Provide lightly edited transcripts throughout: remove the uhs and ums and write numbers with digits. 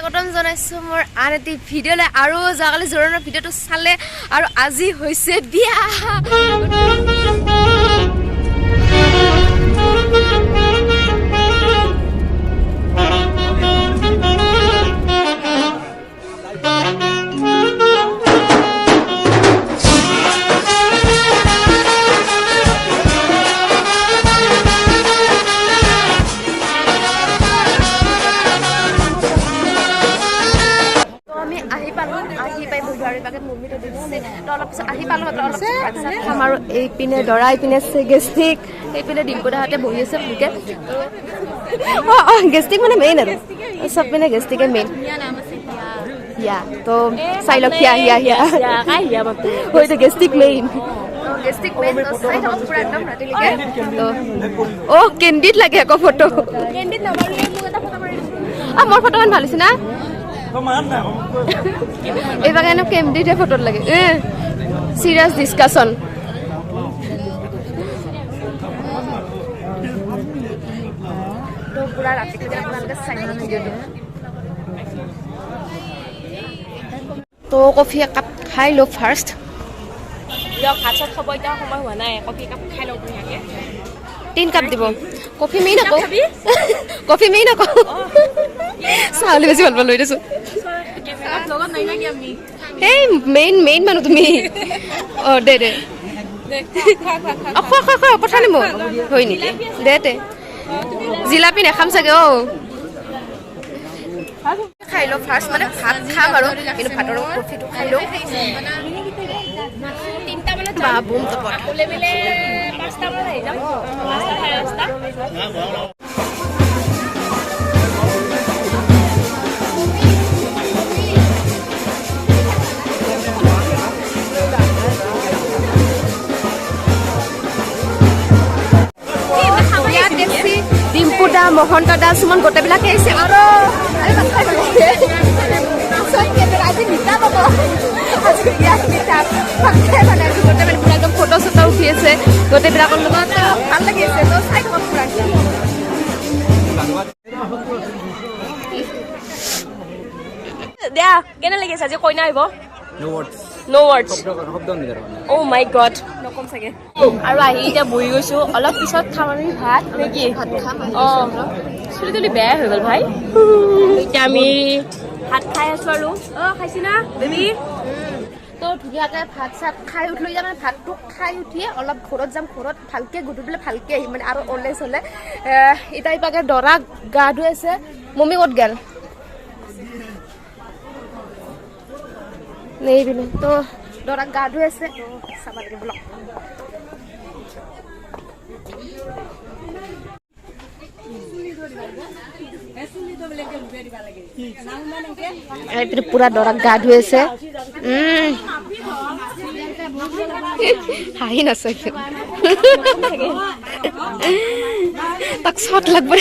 স্বাগতম জনাইছো মোৰ আন এটি ভিডিঅ'লৈ আৰু যোৱাকালি জোৰণৰ ভিডিঅ'টো চালে আৰু আজি হৈছে বিয়া আৰু এইপিনে দৰা এইপিনে গেষ্টিক এইপিনে ডিম্পুদাহঁতে বহি আছে ভালকে গেষ্টিক মানে মেইন আৰু চব পিনে গেষ্টিকে মেইন হিয়া তো চাই লওক হিয়া হৈছে গেষ্টিক মেইন কেণ্ডিত লাগে আকৌ ফটো মোৰ ফটোখন ভাল হৈছে না এইবাৰ এনে কেণ্ডিতে ফটোত লাগে চিৰিয়াছ ডিছকাশ্যন তো কফি একাপ খাই লওঁ ফাৰ্ষ্ট ভাত চাত খাব এতিয়া সময় হোৱা নাই কফি একাপ খাই লওঁ ধুনীয়াকৈ 3 কাপ দিব কফি মেইন আকৌ কফি মেইন আকৌ চাউলি বেছি ভাল পালোঁ দিছোঁ এই মেইন মানুহ তুমি অঁ দে খোৱা কথা নি মোক হয় নেকি দে জিলাপি নাখাম চাগে খাই লওঁ ফাৰ্ষ্ট মানে ভাত খাম আৰু কিন্তু ভাতৰ কফিটো খাই লওঁ বুম টপত ডিম্পু দা মহন্ত দা সুমন গোটেইবিলাকে আহিছে আৰু একদম ফটো চটো উঠি আছে গোটেইবিলাকৰ লগত ভাল লাগি আছে দিয়া কেনে লাগি আছে আজি কইনা আহিব No words. Oh my god. নকম চাগে আৰু আহি এতিয়া বহি গৈছো অলপ পিছত খাম আমি ভাত নেকি ভাত খাম চুলি তুলি বেয়া হৈ গ'ল ভাই এতিয়া আমি ভাত খাই আছো আৰু খাইছি না বেবি তো ধুনীয়াকৈ ভাত চাত খাই উঠিলো এতিয়া মানে ভাতটো খাই উঠিয়ে অলপ ঘৰত যাম ঘৰত ভালকৈ গধূলি পেলাই ভালকৈ আহিম মানে আৰু অনলাইন চলে এতিয়া ইপাকে দৰা গা ধুই আছে মম্মী ক'ত গ'ল নেইপিনে তো দৰাক গা ধুই আছে চাব লাগে ব্লগ এইপিনে পুৰা দৰাক গা ধুই আছে হাঁহি নাচাকে তাক চট লাগব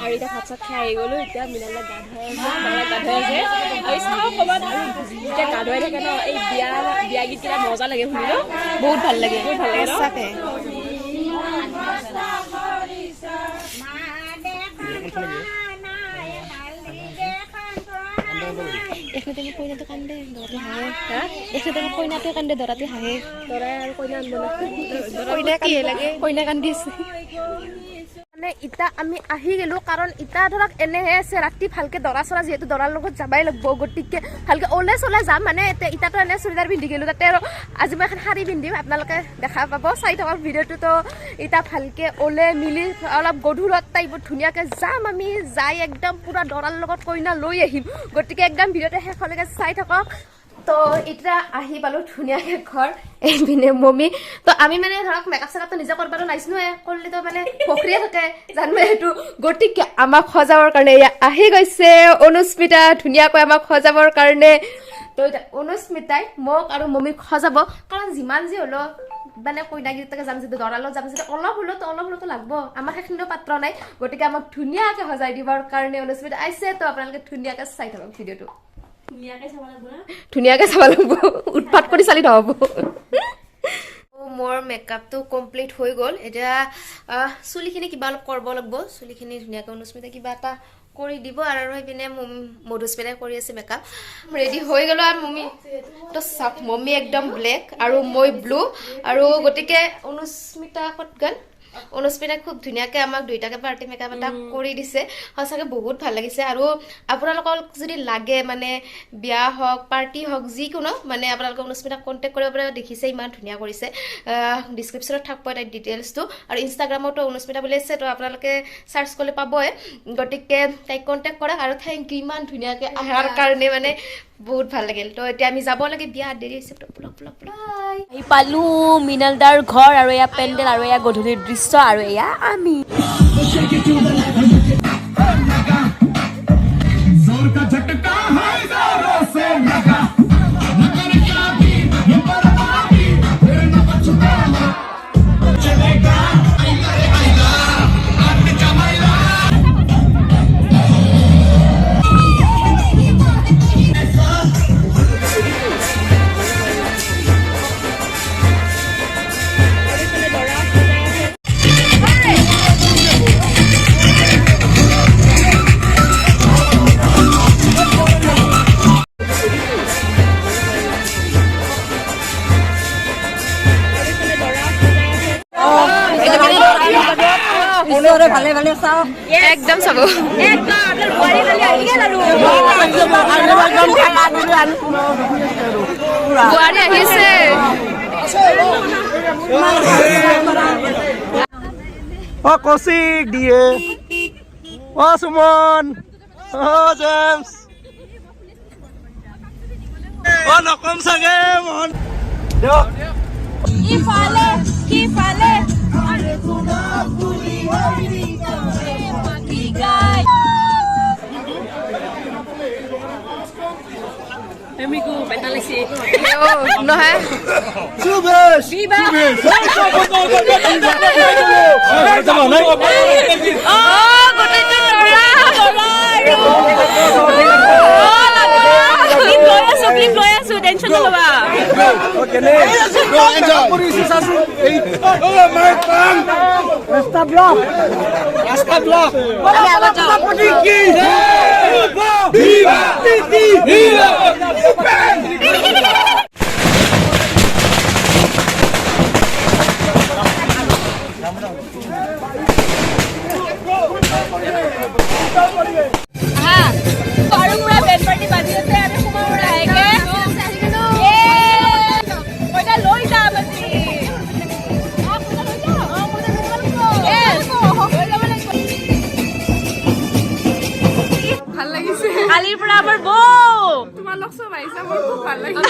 আৰু এতিয়া ভাত চাত খাই আহি গ'লো এতিয়া মিনালে গা ধুৱাই আছে আৰু চাওঁ ক'ৰবাত আৰু এতিয়া গা ধুৱাই থাকে ন এই বিয়া গীতকেইটা মজা লাগে শুনি ন বহুত ভাল লাগে সঁচাকৈ এখনতে কইনাটো কান্দে দৰাতে হাঁহে এখনতে কইনাটোৱে কান্দে দৰাতে হাঁহে দৰাই আৰু কইনা আনিব কইনা কি লাগে কইনা কান্দি আছে মানে ইটা আমি আহি গেলো কাৰণ ইটা ধৰক এনেহে আছে ৰাতি ভালকে দৰা চৰা যিহেতু দৰাৰ লগত যাবাই লাগব গতিকে ভালকে ওলাই চলাই যাম মানে ইটাটো এনে চুৰিদাৰ পিন্ধি গেলো তাতে আৰু আজি মই এখন শাৰী পিন্ধিম আপোনালোকে দেখা পাব চাই থকা ভিডিঅ'টো তো ইটা ভালকে ওলে মিলি অলপ গধূলত টাইপত ধুনীয়াকে যাম আমি যাই একদম পুৰা দৰাৰ লগত কইনা লৈ আহিম গতিকে একদম ভিডিঅ'টো শেষলৈকে চাই থাকক তো এতিয়া আহি পালো ধুনীয়াকে ঘৰ এইপিনে মম্মী তো আমি মানে ধৰক মেকআপ চেকআপটো নিজে কৰিব নাইছিনোৱে কৰিলে তো মানে পখৰিয়ে থাকে জানো সেইটো গতিকে আমাক সজাবৰ কাৰণে আহি গৈছে অনুস্মিতা ধুনীয়াকৈ আমাক সজাবৰ কাৰণে তো এতিয়া অনুস্মিতাই মোক আৰু মম্মীক সজাব কাৰণ যিমান যি হ'লেও মানে কইনাগীতাকে যাম যদি দৰালত যাম যদি অলপ হ'লেওতো লাগব আমাৰ সেইখিনিও পাত্ৰ নাই গতিকে আমাক ধুনীয়াকে সজাই দিবৰ কাৰণে অনুস্মিতা আহিছে তো আপোনালোকে ধুনীয়াকে চাই থাকক ভিডিঅ'টো ধুনীয়াকে চাব লাগিব উৎপাত কৰি চালি নহ'ব মোৰ মেকআপটো কমপ্লিট হৈ গ'ল এতিয়া চুলিখিনি কিবা অলপ কৰিব লাগিব চুলিখিনি ধুনীয়াকৈ অনুস্মিতা কিবা এটা কৰি দিব আৰু সেইপিনে মধুস্মিতাই কৰি আছে মেকআপ ৰেডি হৈ গ'লো আৰু মম্মী তো চাওক মম্মী একদম ব্লেক আৰু মই ব্লু আৰু গতিকে অনুস্মিতা ক'ত গ'ল অনুস্মিতাই খুব ধুনীয়াকৈ আমাক দুইটাকে পাৰ্টি মেকআপ এটা কৰি দিছে সঁচাকৈ বহুত ভাল লাগিছে আৰু আপোনালোকক যদি লাগে মানে বিয়া হওক পাৰ্টি হওক যিকোনো মানে আপোনালোকে অনুস্মিতাক কণ্টেক্ট কৰিব পাৰে দেখিছে ইমান ধুনীয়া কৰিছে ডিছক্ৰিপশ্যনত থাকিব তাইৰ ডিটেইলছটো আৰু ইনষ্টাগ্ৰামতো অনুস্মিতা বুলি আছে তো আপোনালোকে চাৰ্চ কৰিলে পাবই গতিকে তাইক কণ্টেক্ট কৰক আৰু থেংক ইউ ইমান ধুনীয়াকৈ অহাৰ কাৰণে মানে বহুত ভাল লাগিল তো এতিয়া আমি যাব লাগে বিয়া দেৰি হৈছে আহি পালো মৃণালদাৰ ঘৰ আৰু এয়া পেণ্ডেল আৰু এয়া গধূলিৰ দৃশ্য আৰু এয়া আমি একদম চাব বোৱাৰী আহিছে কৌশিক দিয়ে সুমন জেমছ নকম চাগে মোহন নহয় টেনচন নল'বা কালিৰ পৰা আমাৰ বৌ তোমালোক চব আহিছা মোৰ খুব ভাল লাগিছে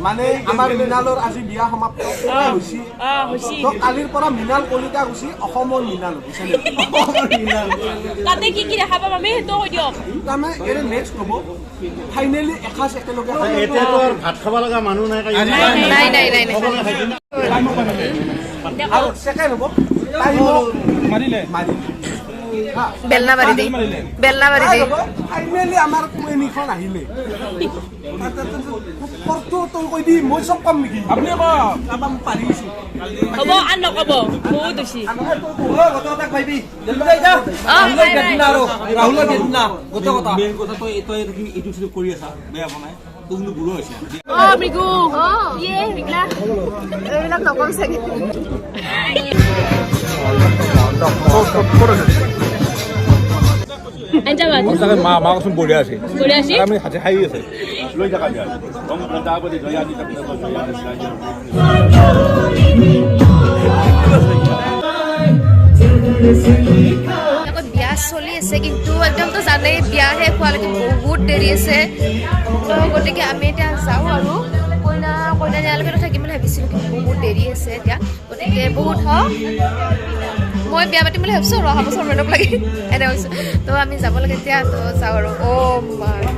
মানে আমাৰ মৃণালৰ আজি বিয়া সমাপ্ত কালিৰ পৰা মৃণাল কলিতা গুচি অসমৰ মৃণাল তাতে কি কি দেখা পাম আমি সেইটো কৈ দিয়ক তাৰমানে এনে নেক্সট হ'ব ফাইনেলি এসাঁজ একেলগে এতিয়াতো আৰু ভাত খাব লগা মানুহ নাই আৰু ছেকেণ্ড হ'ব মাৰিলে বেলনা মাৰি দি ফাইনেলি আমাৰ কুৱেনিখন আহিলে তই কৈ দি মই চব কম নেকি আপুনি পাৰিছো হ'ব আৰু নক'ব বহুত বেছি ৰাহুলৰ বেদিনা গোটেই কথা মেইন কথা তই এইটো চুলি কৰি আছা বেয়া বনাই তোৰ কিন্তু বুঢ়ো হৈছে মৃগু এইবিলাক নকম চাগে মা কচোন বঢ়িয়া আছে বঢ়িয়া আছে আমি হাতে খাই আছে লৈ থাকা দিয়া বিয়া চলি আছে কিন্তু একদমতো জানেই বিয়া শেষ হোৱালৈকে বহুত দেৰি আছে তো গতিকে আমি এতিয়া যাওঁ আৰু কইনা নিয়ালৈকেতো থাকিম বুলি ভাবিছিলোঁ কিন্তু বহুত দেৰি আছে এতিয়া গতিকে বহুত মই বিয়া পাতিম বুলি ভাবিছোঁ আৰু অহা বছৰ মেডক লাগি এনে হৈছোঁ তো আমি যাব লাগে এতিয়া তো যাওঁ আৰু